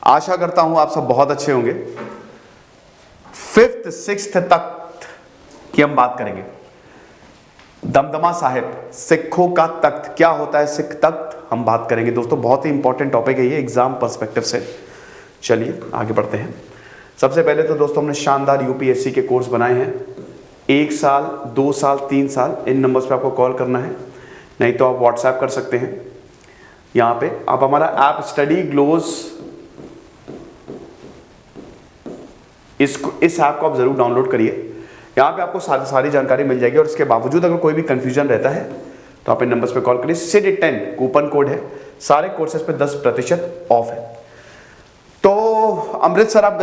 आशा करता हूं आप सब बहुत अच्छे होंगे। 5th 6th तख्त की हम बात करेंगे। दमदमा साहिब, सिखों का तख्त, क्या होता है सिख तख्त, हम बात करेंगे दोस्तों। बहुत ही इंपॉर्टेंट टॉपिक है ये एग्जाम पर्सपेक्टिव से। चलिए आगे बढ़ते हैं। सबसे पहले तो दोस्तों हमने शानदार यूपीएससी के कोर्स बनाए हैं। 1 साल, 2 साल, 3 साल, इन नंबर्स पे आपको कॉल करना है, नहीं तो आप व्हाट्सएप कर सकते हैं। यहाँ पे आप हमारा ऐप स्टडी ग्लोज, इस ऐप को आप जरूर डाउनलोड करिए। यहाँ पे आपको सारी जानकारी मिल जाएगी। और इसके बावजूद अगर कोई भी कंफ्यूजन रहता है तो आप इन नंबर्स पे कॉल करिए। सिड 10 कूपन कोड है, सारे कोर्सेज पे 10% ऑफ है। तो अमृतसर आप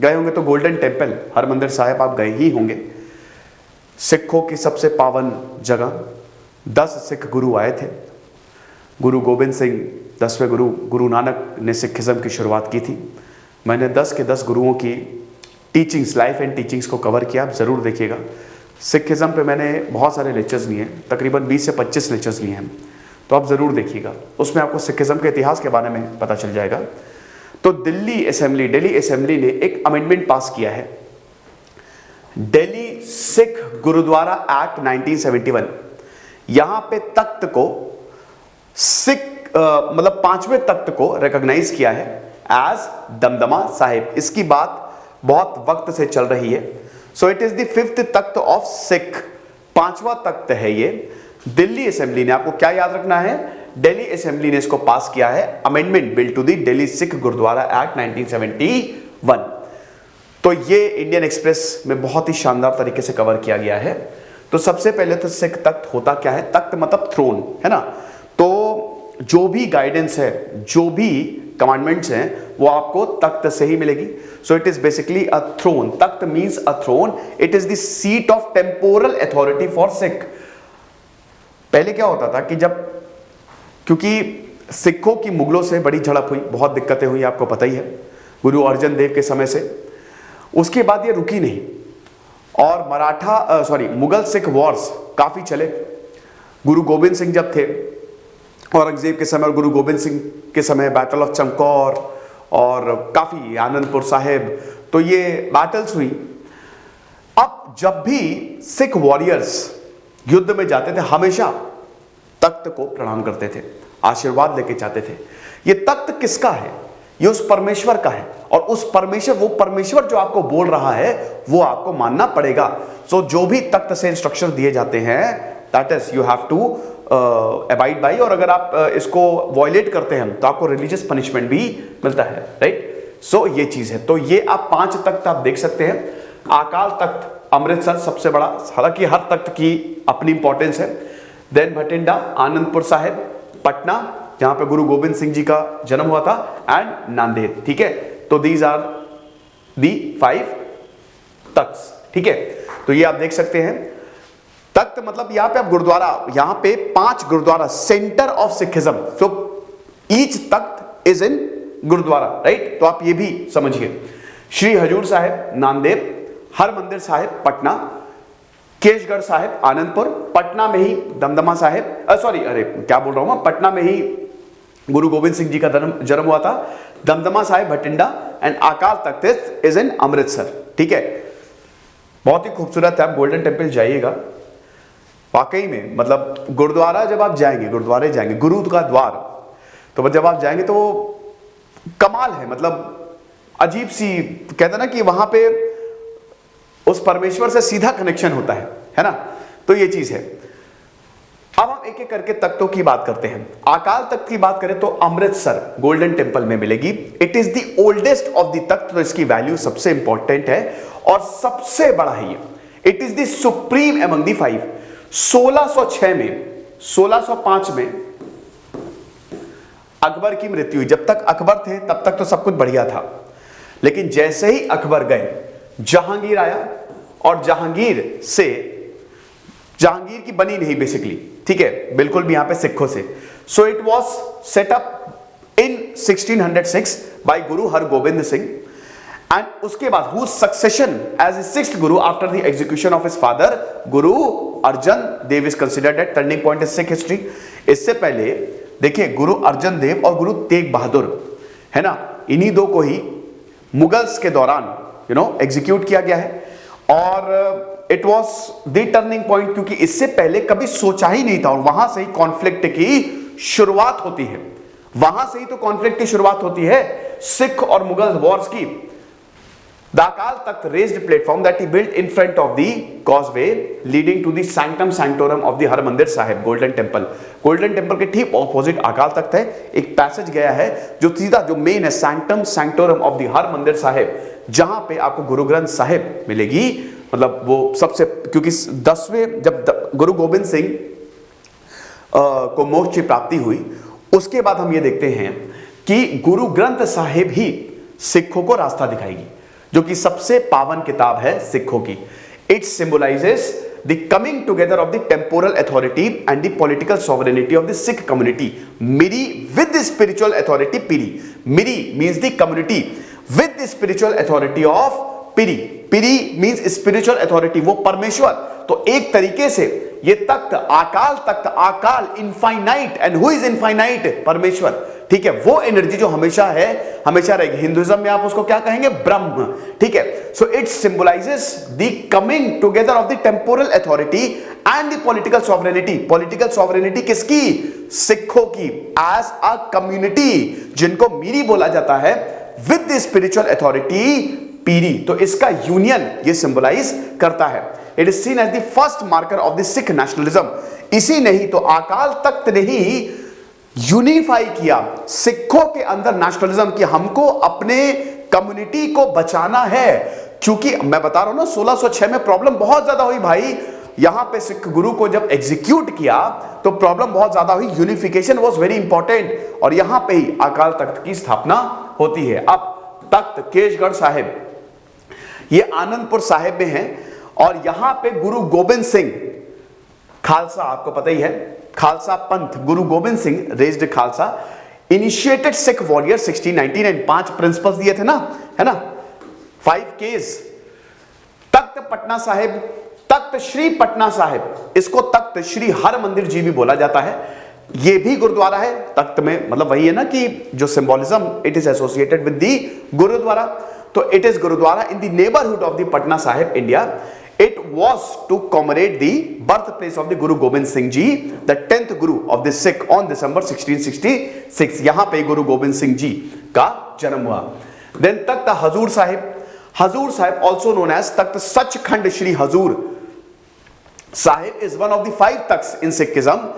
गए होंगे तो गोल्डन टेम्पल, हरमंदिर साहिब आप गए ही होंगे। सिखों की सबसे पावन जगह। 10 सिख गुरु आए थे। गुरु गोबिंद सिंह 10वें गुरु, गुरु नानक ने सिखिज्म की शुरुआत की थी। मैंने 10 के 10 गुरुओं की टीचिंग्स, लाइफ एंड टीचिंग्स को कवर किया, आप ज़रूर देखिएगा। सिखिज्म पे मैंने बहुत सारे लेक्चर्स लिए हैं, तकरीबन 20 से 25 लेक्चर्स लिए हैं, तो आप ज़रूर देखिएगा। उसमें आपको सिखिज्म के इतिहास के बारे में पता चल जाएगा। तो दिल्ली असेंबली ने एक अमेंडमेंट पास किया है, दिल्ली सिख गुरुद्वारा एक्ट 1971। यहां पे तख्त को सिख मतलब 5वें तख्त को रिकॉग्नाइज किया है एज दमदमा साहिब। इसकी बात बहुत वक्त से चल रही है। So it is the 5th Takht of Sikh, 5वां तख्त है ये। दिल्ली असेंबली ने, आपको क्या याद रखना है, दिल्ली असेंबली ने इसको पास किया है, amendment bill to the Delhi Sikh Gurdwara act 1971। तो ये इंडियन एक्सप्रेस में बहुत ही शानदार तरीके से कवर किया गया है। तो सबसे पहले तो सिख तख्त होता क्या है, तख्त मतलब थ्रोन है ना। तो जो भी गाइडेंस है, जो भी कमांडमेंट्स हैं, वो आपको तख्त से ही मिलेगी। So it is basically a throne. Takht means a throne, it is the seat of temporal authority for Sikh. पहले क्या होता था कि जब, क्योंकि सिखों की मुगलों से बड़ी झड़प हुई, बहुत दिक्कतें हुई, आपको पता ही है, गुरु अर्जन देव के समय से। उसके बाद ये रुकी नहीं और मुगल सिख वॉर्स काफी चले। गुरु गोबिंद सिंह जब थे, औरंगजेब के समय और गुरु गोबिंद सिंह के समय बैटल ऑफ चमकौर और काफी आनंदपुर साहिब, तो ये बैटल्स हुई। अब जब भी सिख वॉरियर्स युद्ध में जाते थे, हमेशा तख्त को प्रणाम करते थे, आशीर्वाद लेके जाते थे। ये तख्त किसका है, ये उस परमेश्वर का है। और उस परमेश्वर, वो परमेश्वर जो आपको बोल रहा है, वो आपको मानना पड़ेगा। सो जो भी तख्त से इंस्ट्रक्शन दिए जाते हैं, that is you have to abide by. और अगर आप इसको वॉयलेट करते हैं तो आपको रिलीजियस पनिशमेंट भी मिलता है, राइट। सो ये चीज है। तो ये आप 5 तख्त आप देख सकते हैं। अकाल तख्त अमृतसर सबसे बड़ा, हालांकि हर तख्त की अपनी इंपॉर्टेंस है। देन भटिंडा, आनंदपुर साहिब, पटना जहां पे गुरु गोबिंद सिंह जी का जन्म हुआ था, एंड नांदेड़। ठीक है, तो दीज आर दी 5 तख्त। ठीक है, तो ये आप देख सकते हैं। तख्त मतलब यहां पे आप गुरुद्वारा, यहां पे 5 gurdwara, centre of Sikhism. So each takht is in gurdwara, right. तो आप ये भी समझिए। श्री हजूर साहिब नांदेड़, हरमंदिर साहिब पटना, केशगढ़ साहिब आनंदपुर, पटना में ही दमदमा साहिब, क्या बोल रहा हूं मैं, पटना में ही गुरु गोबिंद सिंह जी का जन्म हुआ था। दमदमा साहिब भटिंडा एंड अकाल तख्त इज इन अमृतसर। ठीक है, बहुत ही खूबसूरत है। आप गोल्डन टेम्पल जाइएगा, वाकई में, मतलब गुरुद्वारा जब आप जाएंगे, गुरुद्वारे जाएंगे, गुरु का द्वार, तो जब आप जाएंगे तो कमाल है, मतलब अजीब सी, कहते ना कि वहां पे उस परमेश्वर से सीधा कनेक्शन होता है ना। तो ये चीज है। अब हम एक एक करके तख्तों की बात करते हैं। अकाल तख्त की बात करें तो अमृतसर गोल्डन टेम्पल में मिलेगी। It is the oldest of the Takht, तो इसकी वैल्यू सबसे इंपॉर्टेंट है और सबसे बड़ा है ये। It is the supreme among the 5। 1606 में, 1605 में अकबर की मृत्यु हुई। जब तक अकबर थे तब तक तो सब कुछ बढ़िया था, लेकिन जैसे ही अकबर गए, जहांगीर आया और जहांगीर की बनी नहीं बेसिकली। ठीक है, बिल्कुल भी यहां पे सिखों से। So it was set up in 1606 by Guru Hargobind Singh. And उसके बाद whose succession as the 6th guru after the execution of his father Guru Arjan Dev is considered a turning point in Sikh history। इससे पहले देखिए गुरु अर्जन देव और गुरु तेग बहादुर है ना, इन्हीं दो को ही मुगल्स के दौरान एग्जीक्यूट किया गया है। और it was the turning point, क्योंकि इससे पहले कभी सोचा ही नहीं था, और वहां से ही कॉन्फ्लिक्ट की शुरुआत होती है। वहां से ही तो कॉन्फ्लिक्ट की शुरुआत होती है सिख और मुगल वॉर्स की। The Akal Takht raised platform that he built in front of the causeway leading to the sanctum sanctorum of the Harmandir Sahib Golden Temple। Golden Temple के ठीक ऑपोजिट अकाल तख्त है। एक पैसेज गया है जो सीधा जो मेन है sanctum sanctorum of the Harmandir Sahib, जहां पे आपको गुरु ग्रंथ साहिब मिलेगी। मतलब वो सबसे, क्योंकि 10वें जब गुरु गोबिंद सिंह को मोक्ष की प्राप्ति हुई, उसके बाद हम ये देखते हैं कि गुरु ग्रंथ साहिब ही सिखों को रास्ता दिखाएगी, जो कि सबसे पावन किताब है सिखों की। It symbolises the coming together of the temporal authority and the political sovereignty of the Sikh community. Miri with the spiritual authority piri. Miri means the community with the spiritual authority of piri. Piri means spiritual authority, वो परमेश्वर। तो एक तरीके से ये तख्त अकाल तख्त, अकाल infinite, and who is infinite? परमेश्वर। ठीक है, वो एनर्जी जो हमेशा है, हमेशा रहेगी। हिंदुइज्म में आप उसको क्या कहेंगे? ब्रह्म। ठीक है, so it symbolises the coming together of the temporal authority and the political sovereignty. Political sovereignty किसकी? सिखों की, एज अ कम्युनिटी, जिनको मीरी बोला जाता है, with the spiritual authority piri. तो इसका यूनियन ये सिंबलाइज करता है। It is seen as the first marker of the Sikh nationalism. इसी नहीं तो अकाल तख्त ने ही यूनिफाई किया सिखों के अंदर नेशनलिज्म की। हमको अपने कम्युनिटी को बचाना है, क्योंकि मैं बता रहा हूं ना 1606 में प्रॉब्लम बहुत ज्यादा हुई भाई। यहां पे सिख गुरु को जब एग्जीक्यूट किया तो प्रॉब्लम बहुत ज्यादा हुई। यूनिफिकेशन वाज वेरी इंपॉर्टेंट, और यहां पे ही अकाल तख्त की स्थापना होती है। अब तख्त केशगढ़ साहिब ये आनंदपुर साहिब में है, और यहां पे गुरु गोबिंद सिंह खालसा, आपको पता ही है खालसा पंथ, गुरु Gobind Singh raised Khalsa, initiated Sikh warrior 1699। 5 principles दिए थे ना, है ना, 5 केस। तख्त पटना साहिब, तख्त श्री पटना साहिब, इसको तख्त श्री हरमंदिर जी भी बोला जाता है। ये भी गुरुद्वारा है। तख्त में मतलब वही है ना कि जो symbolism, it is associated with the gurdwara. तो it is gurdwara in the neighbourhood of the Patna Sahib, India. It was to commemorate the birthplace of the Guru Gobind Singh Ji, the 10th Guru of the Sikh, on December 1666। यहां पे गुरु गोबिंद सिंह जी का जन्म हुआ। Then Takht Hazur Sahib, Hazur Sahib also known as Takht Sachkhand Shri Hazur Sahib is one of the 5 Takht in Sikhism।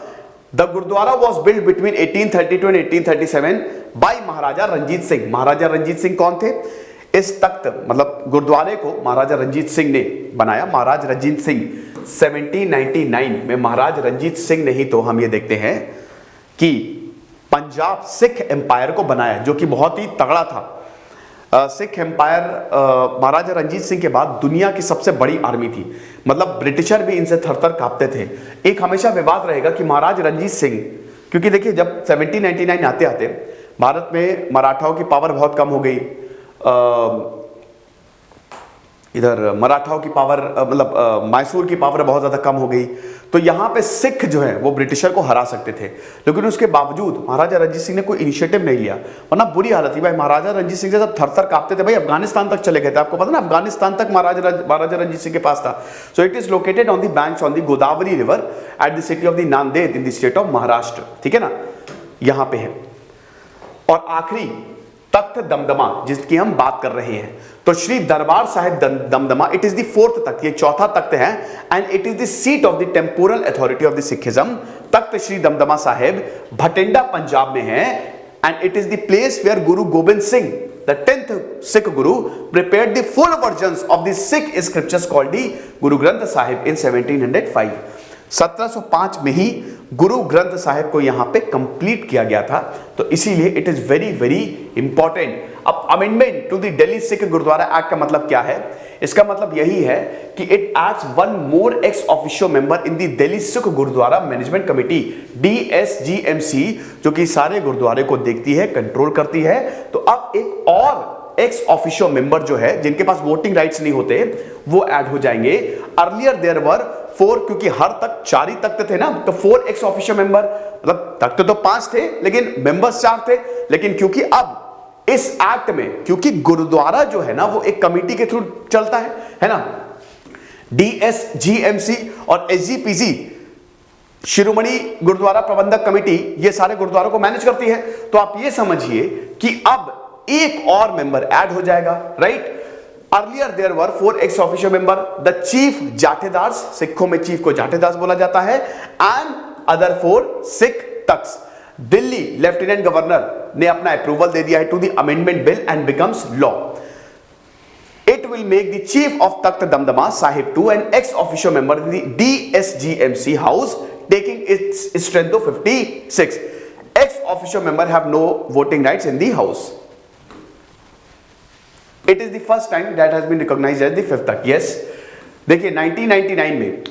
The Gurudwara was built between 1832 and 1837 by महाराजा रंजीत सिंह। महाराजा रंजीत सिंह कौन थे? इस तख्त मतलब गुरुद्वारे को महाराजा रंजीत सिंह ने बनाया। महाराज रंजीत सिंह 1799 में महाराज रंजीत सिंह ने ही तो हम ये देखते हैं कि पंजाब सिख एम्पायर को बनाया, जो कि बहुत ही तगड़ा था। सिख एम्पायर महाराजा रंजीत सिंह के बाद दुनिया की सबसे बड़ी आर्मी थी। मतलब ब्रिटिशर भी इनसे थर-थर कांपते थे। एक हमेशा विवाद रहेगा कि महाराज रंजीत सिंह, क्योंकि देखिए जब 1799 आते आते भारत में मराठाओं की पावर बहुत कम हो गई। इधर मराठाओं की पावर मतलब मैसूर की पावर बहुत ज्यादा कम हो गई। तो यहां पे सिख जो है वो ब्रिटिशर को हरा सकते थे, लेकिन उसके बावजूद महाराजा रंजीत सिंह ने कोई इनिशिएटिव नहीं लिया, वरना बुरी हालत थी भाई। महाराजा रंजीत सिंह से सब थर-थर कांपते थे भाई। अफगानिस्तान तक चले गए थे, आपको पता ना, अफगानिस्तान तक महाराजा रंजीत सिंह के पास था। सो it is located on the banks on the Godavari river at the city of the Nanded in the state of Maharashtra. ठीक है ना, यहां पे है। और आखिरी तख्त दमदमा जिसकी हम बात कर रहे हैं, तो Shri Darbar Sahib Damdama, it is the 4th Takht, ये 4था तख्त है, and it is the seat of the temporal authority of the Sikhism. Takht Shri Damdama Sahib Bathinda Punjab में है, and it is the place where Guru Gobind Singh, the 10th Sikh Guru, prepared the full versions of the Sikh scriptures called the Guru Granth Sahib in 1705। 1705 में ही गुरु ग्रंथ साहिब को यहां पे complete किया गया था। तो इसीलिए it is very very important. अब amendment to the Delhi Sikh Gurdwara act का मतलब क्या है? इसका मतलब यही है कि it adds 1 more ex officio member in the Delhi Sikh Gurdwara management committee, DSGMC, जो कि सारे गुरुद्वारे को देखती है, कंट्रोल करती है। तो अब एक और एक्स ऑफिशियो मेंबर जो है, जिनके पास वोटिंग राइट्स नहीं होते, वो ऐड हो जाएंगे। अर्लियर देयर वर 4, क्योंकि हर तक 4 ही तख्त थे ना, तो 4 एक्स ऑफिशियो मेंबर, मतलब तख्त तो 5 थे लेकिन मेंबर्स 4 थे। लेकिन क्योंकि अब इस एक्ट में, क्योंकि गुरुद्वारा जो है ना वो एक कमेटी के थ्रू चलता है ना, DSGMC और SGPC शिरोमणि गुरुद्वारा प्रबंधक कमेटी ये सारे गुरुद्वारों को मैनेज करती है। तो आप ये समझिए कि अब एक और मेंबर ऐड हो जाएगा, right. Earlier there were 4 ex officio member, the chief jathedars, सिखों में चीफ को जाठेदास बोला जाता है, and other 4 Sikh Takht. Delhi lieutenant governor ने अपना अप्रूवल दे दिया है to the amendment bill and becomes law. It will make the chief of Takht Damdama Sahib to an ex-officio member in the DSGMC house, taking its strength to 56. Ex-officio member have no voting rights in the house. It is the first time that has been recognized as the fifth Takht. Yes, देखिए 1999 में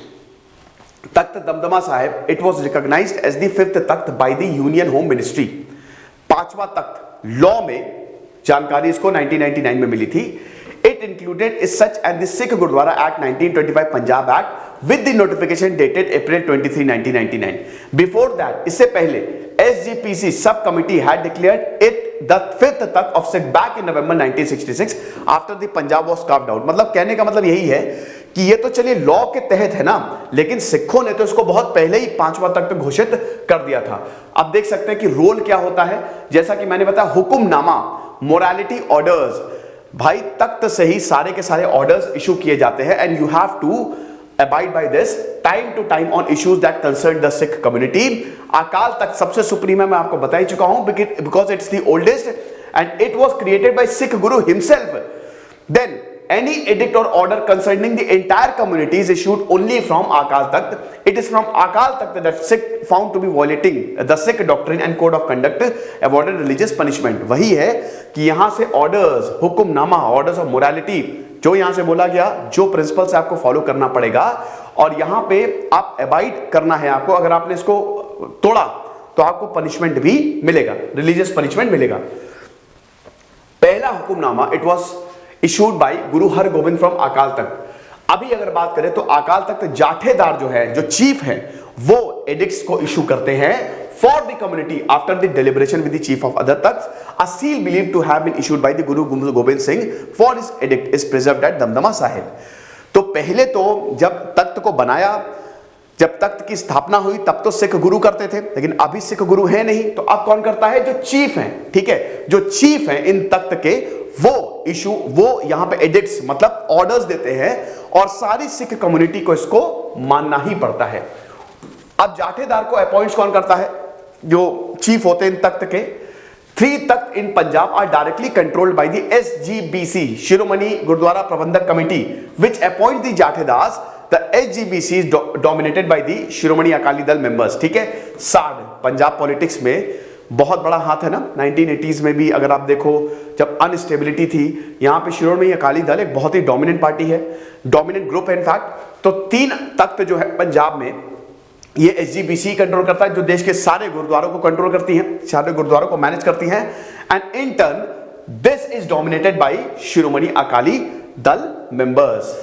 तख्त Damdama Sahib it was recognized as the fifth Takht by the Union Home Ministry. पांचवा तख्त law में जानकारी इसको 1999 में मिली थी। It included is such and the Sikh Gurudwara Act 1925 Punjab Act with the notification dated April 23, 1999. Before that, इससे पहले SGPC sub committee had declared it the fifth Takht of Sikh back in November 1966 after the Punjab was carved out. मतलब कहने का मतलब यही है कि ये तो चलिए लॉ के तहत है ना, लेकिन सिखों ने तो इसको बहुत पहले ही पांचवा तख्त घोषित कर दिया था। अब देख सकते हैं कि रोल क्या होता है, जैसा कि मैंने बताया हुक्मनामा, मोरालिटी ऑर्डर्स, भाई तख्त से ही सारे के सारे ऑर्डर्स इशू किए जाते हैं and you have to abide by this time to time on issues that concern the Sikh community. Akal Takht सबसे सुप्रीम है, मैं आपको बता ही चुका हूं, because it's the oldest and it was created by Sikh Guru himself. Then any edict or order concerning the entire community is issued only from Akal Takht. It is from Akal Takht that Sikh found to be violating the Sikh doctrine and code of conduct awarded religious punishment. वही है कि यहां से orders, hukamnama, orders of morality, जो यहां से बोला गया, जो प्रिंसिपल से आपको फॉलो करना पड़ेगा और यहां पे आप अबाइड करना है आपको। अगर आपने इसको तोड़ा तो आपको पनिशमेंट भी मिलेगा, रिलीजियस पनिशमेंट मिलेगा। पहला hukamnama it was issued by Guru Hargobind from Akal Takht. अभी अगर बात करें तो अकाल तख्त जाठेदार जो है, जो चीफ है, वो एडिक्ट्स को इशू करते हैं for the community after the deliberation with the chief of other Takht. A seal believed to have been issued by the Guru Gobind Singh for his edict is preserved at Damdama Sahib. तो पहले तो जब तख्त को बनाया, जब तख्त की स्थापना हुई, तब तो सिख गुरु करते थे, लेकिन अभी सिख गुरु है नहीं, तो अब कौन करता है? जो चीफ है, ठीक है, जो चीफ है इन तख्त के, वो इशू, वो यहां पे एडिक्ट्स मतलब ऑर्डर्स देते हैं और सारी सिख कम्युनिटी को इसको मानना ही पड़ता है। अब जाठेदार को अपॉइंट कौन करता है? जो चीफ होते हैं इन तख्त के। 3 Takht in Punjab are directly controlled by the SGBC, Shiromani Gurdwara Prabandhak committee, which appoint the jathedars. The SGBC is dominated by the Shiromani Akali Dal members, ठीक है। साड पंजाब पॉलिटिक्स में बहुत बड़ा हाथ है ना। 1980s में भी अगर आप देखो, जब अनस्टेबिलिटी थी, यहां पे शिरोमणि अकाली दल एक बहुत ही डोमिनेंट पार्टी है, डोमिनेंट ग्रुप है इनफैक्ट। तो 3 तख्त जो है पंजाब में, ये SGBC कंट्रोल करता है, जो देश के सारे गुरुद्वारों को कंट्रोल करती है, सारे गुरुद्वारों को मैनेज करती है। And in turn this is dominated by Shiromani Akali Dal members,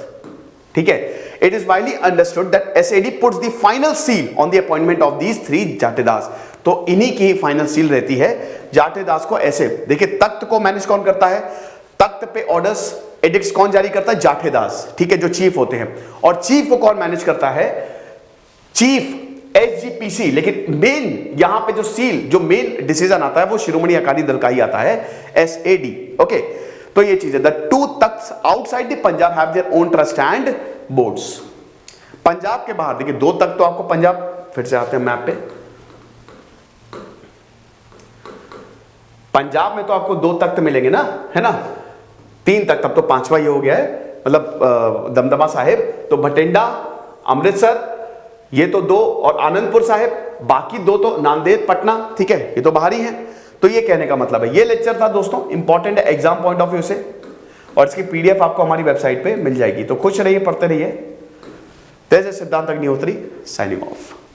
ठीक है। It is widely understood that SAD puts the final seal on the appointment of these 3 जाटेदास। तो इन्हीं की फाइनल सील रहती है जाटेदास को। ऐसे देखिए, तख्त को मैनेज कौन करता है? तख्त पे ऑर्डर्स, एडिक्ट्स कौन जारी करता है? जाटेदास, ठीक है, जो चीफ होते हैं। और चीफ को कौन मैनेज करता है? Chief SGPC। लेकिन मेन यहां पे जो सील, जो मेन डिसीजन आता है, वो शिरोमणि अकाली दल का ही आता है, SAD। ओके, तो ये चीज है। The 2 Takht outside the Punjab have their own trust and boards. Punjab के बाहर देखिए 2 तख्त तो आपको पंजाब, फिर से आते हैं मैप पे, पंजाब में तो आपको 2 तख्त मिलेंगे ना, है ना। 3 तख्त, अब तो 5वां ये हो गया है, मतलब दमदमा साहिब। तो भटिंडा, अमृतसर, ये तो 2, और आनंदपुर साहिब, बाकी 2 तो नांदेड़, पटना, ठीक है, ये तो बाहर ही है। तो ये कहने का मतलब है, ये लेक्चर था दोस्तों, इंपॉर्टेंट है एग्जाम पॉइंट ऑफ व्यू से, और इसकी PDF आपको हमारी वेबसाइट पे मिल जाएगी। तो खुश रहिए, पढ़ते रहिए। जय सिद्धांत अग्निहोत्री, साइनिंग ऑफ।